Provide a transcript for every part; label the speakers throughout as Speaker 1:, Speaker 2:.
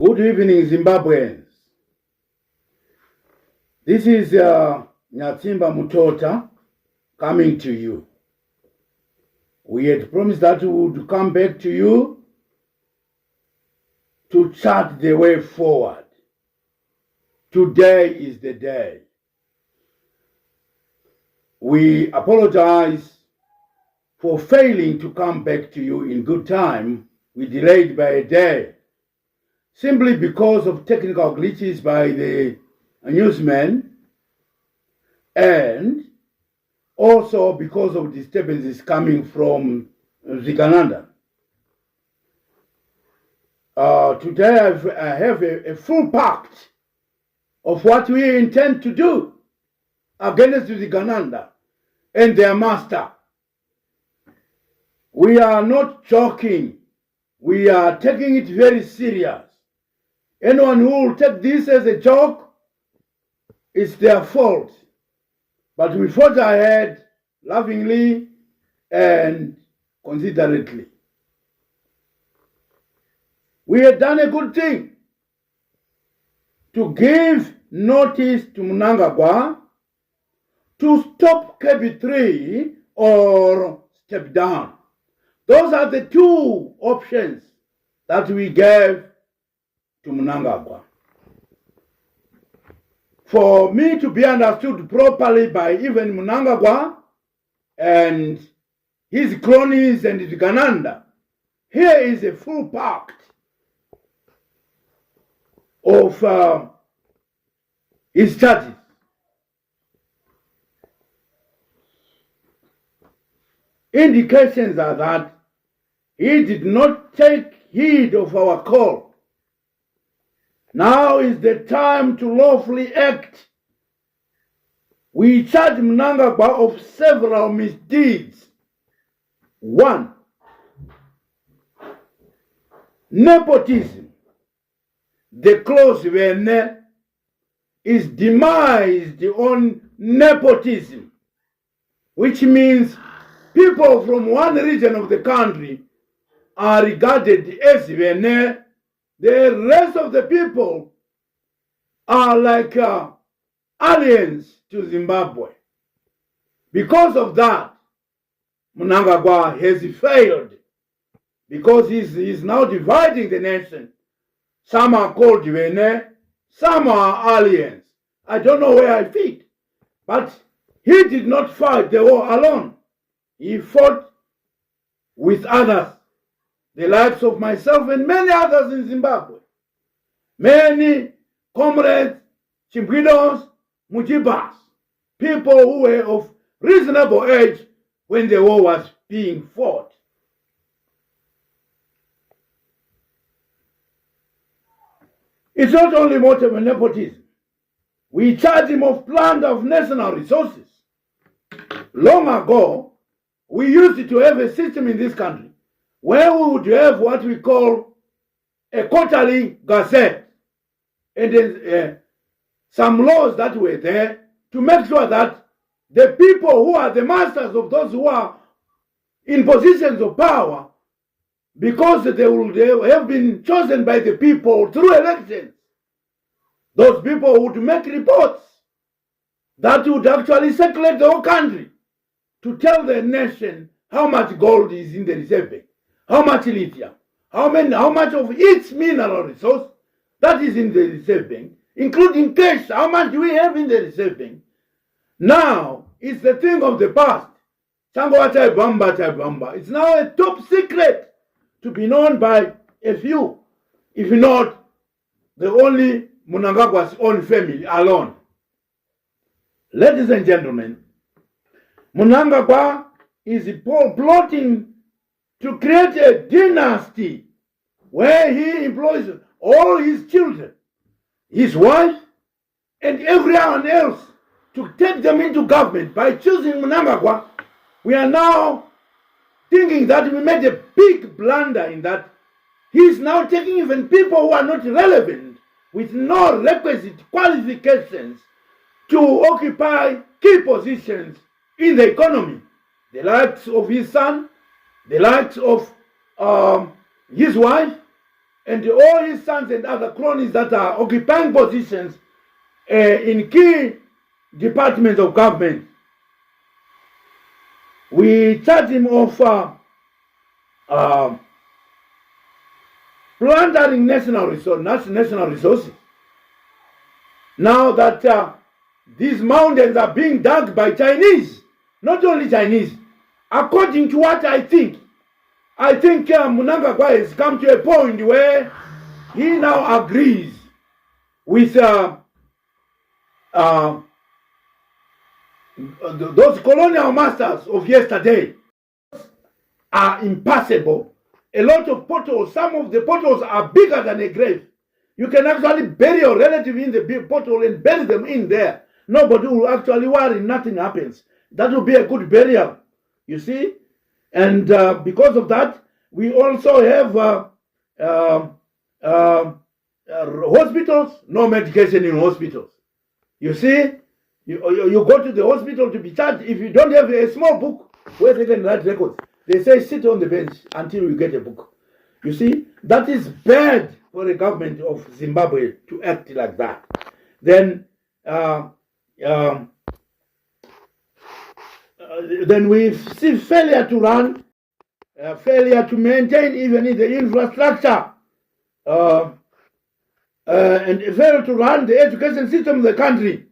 Speaker 1: Good evening, Zimbabweans. This is Nyatimba Mutota coming to you. We had promised that we would come back to you to chart the way forward. Today is the day. We apologize for failing to come back to you in good time. We delayed by a day, simply because of technical glitches by the newsmen, and also because of disturbances coming from Zigananda. Today I have a full pact of what we intend to do against Zigananda and their master. We are not joking. We are taking it very serious. Anyone who will take this as a joke, it's their fault. But we fought ahead lovingly and considerately. We had done a good thing to give notice to Mnangagwa to stop KB3 or step down. Those are the two options that we gave to Mnangagwa. For me to be understood properly by even Mnangagwa and his cronies and Zigananda, here is a full pact of his charges. Indications are that he did not take heed of our call. Now is the time to lawfully act. We charge Mnangagwa of several misdeeds. 1. Nepotism. The clause Vene is demised on nepotism, which means people from one region of the country are regarded as Vene. The rest of the people are like aliens to Zimbabwe. Because of that, Mnangagwa has failed, because he's now dividing the nation. Some are called Vene, some are aliens. I don't know where I fit. But he did not fight the war alone. He fought with others, the likes of myself and many others in Zimbabwe. Many comrades, Chimbwidos, Mujibas, people who were of reasonable age when the war was being fought. It's not only motive and nepotism. We charge him of plunder of national resources. Long ago, we used to have a system in this country where we would have what we call a quarterly gazette, and some laws that were there to make sure that the people who are the masters of those who are in positions of power, because they have been chosen by the people through elections, those people would make reports that would actually circulate the whole country to tell the nation how much gold is in the reserve bank, how much lithium, how much of each mineral resource that is in the reserve bank, including cash, how much do we have in the reserve bank. Now, it's the thing of the past. It's now a top secret to be known by a few, if not the only Mnangagwa's own family alone. Ladies and gentlemen, Mnangagwa is plotting to create a dynasty where he employs all his children, his wife, and everyone else to take them into government. By choosing Mnangagwa, we are now thinking that we made a big blunder in that he is now taking even people who are not relevant, with no requisite qualifications, to occupy key positions in the economy. The likes of his son, the likes of his wife, and all his sons and other cronies that are occupying positions in key departments of government. We charge him of plundering national resources. Now that these mountains are being dug by Chinese, not only Chinese, according to what I think Mnangagwa has come to a point where he now agrees with those colonial masters of yesterday are impassable. A lot of potholes, some of the potholes are bigger than a grave. You can actually bury your relative in the big pothole and bury them in there. Nobody will actually worry, nothing happens. That will be a good burial, you see. And because of that, we also have hospitals, no medication in hospitals. You see, you go to the hospital to be charged. If you don't have a small book where they can write records, they say sit on the bench until you get a book. You see, that is bad for the government of Zimbabwe to act like that. Then we see failure to run, failure to maintain even in the infrastructure, and failure to run the education system of the country,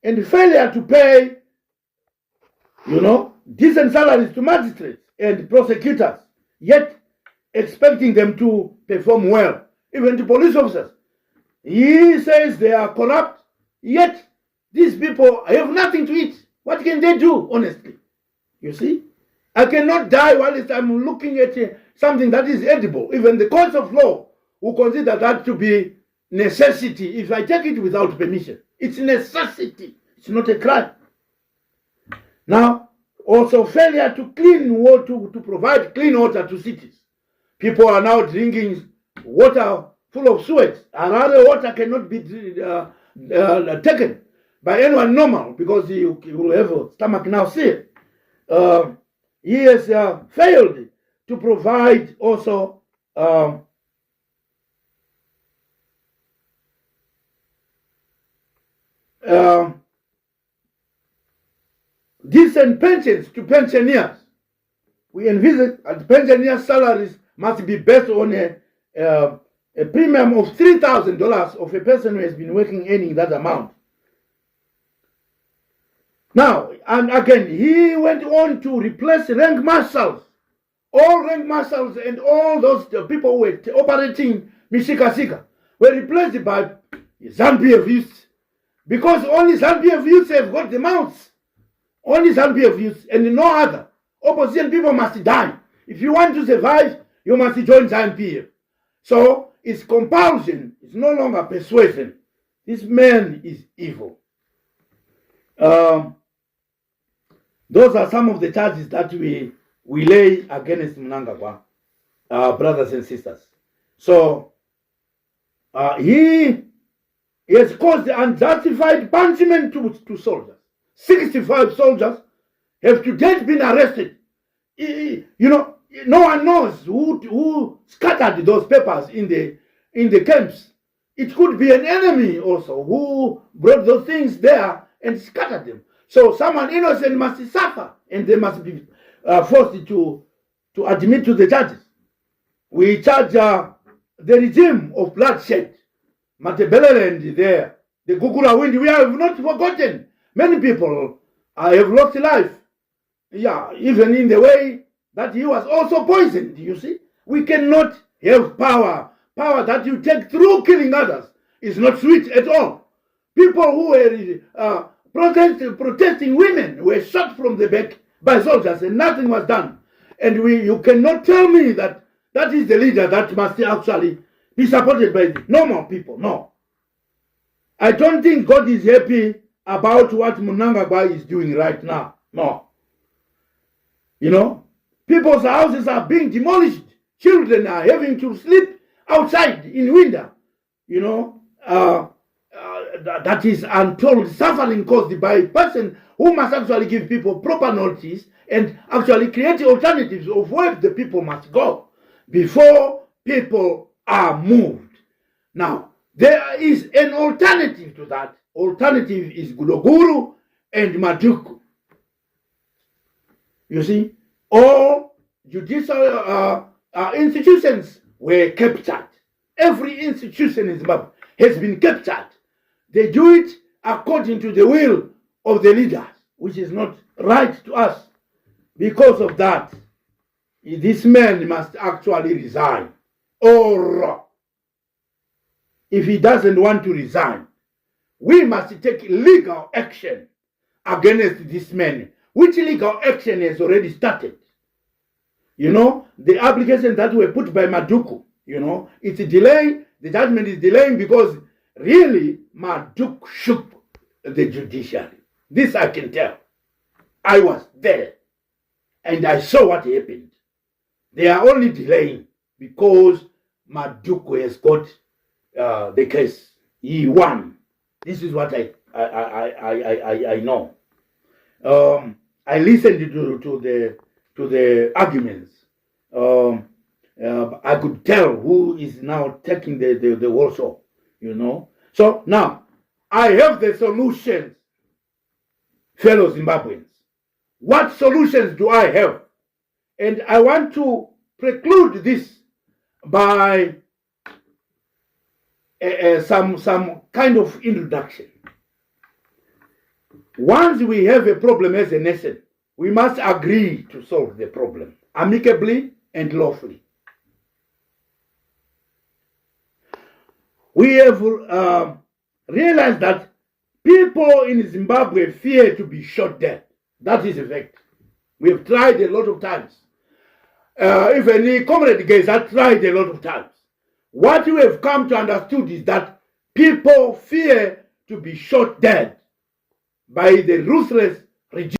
Speaker 1: and failure to pay, decent salaries to magistrates and prosecutors, yet expecting them to perform well, even to police officers. He says they are corrupt, yet these people have nothing to eat. What can they do, honestly? You see? I cannot die while I'm looking at something that is edible. Even the courts of law will consider that to be necessity if I take it without permission. It's necessity. It's not a crime. Now, also failure to clean water, to provide clean water to cities. People are now drinking water full of sewage, and other water cannot be taken by anyone normal because he will have a stomach now sick. He has failed to provide also decent pensions to pensioners. We envisage that pensioners' salaries must be based on a premium of $3,000 of a person who has been working earning that amount. Now, and again, he went on to replace rank marshals. All rank marshals and all those people who were operating Mishika were replaced by ZANU-PF youths. Because only ZANU-PF youths have got the mounts. Only ZANU-PF youths and no other. Opposition people must die. If you want to survive, you must join ZANU-PF. So it's compulsion. It's no longer persuasion. This man is evil. Those are some of the charges that we lay against Mnangagwa, brothers and sisters. So he has caused unjustified punishment to soldiers. 65 soldiers have to date been arrested. No one knows who scattered those papers in the camps. It could be an enemy also who brought those things there and scattered them. So someone innocent must suffer, and they must be forced to admit to the judges. We charge the regime of bloodshed. Matebeleland there, the Gugula Wind, we have not forgotten. Many people have lost life. Yeah, even in the way that he was also poisoned, you see. We cannot have power. Power that you take through killing others is not sweet at all. People who were protesting women were shot from the back by soldiers and nothing was done. And you cannot tell me that that is the leader that must actually be supported by the normal people. No. I don't think God is happy about what Mnangagwa is doing right now. No. People's houses are being demolished. Children are having to sleep outside in winter. That is untold suffering caused by a person who must actually give people proper notice and actually create alternatives of where the people must go before people are moved. Now, there is an alternative to that. Alternative is Guloguru and Maduku. You see, all judicial institutions were captured. Every institution in Zimbabwe has been captured. They do it according to the will of the leaders, which is not right to us. Because of that, this man must actually resign. Or if he doesn't want to resign, we must take legal action against this man, which legal action has already started. You know, the applications that were put by Maduku, you know, it's a delay. The judgment is delaying because really Maduku shook the judiciary. This I can tell. I was there and I saw what happened. They are only delaying because Maduku has got the case. He won. This is what I know. I listened to the arguments. I could tell who is now taking the Warsaw, you know. So now I have the solutions, fellow Zimbabweans. What solutions do I have? And I want to preclude this by some kind of introduction. Once we have a problem as a nation, we must agree to solve the problem amicably and lawfully. We have realized that people in Zimbabwe fear to be shot dead. That is a fact. We have tried a lot of times. Even Comrade Gates had tried a lot of times. What we have come to understand is that people fear to be shot dead by the ruthless regime.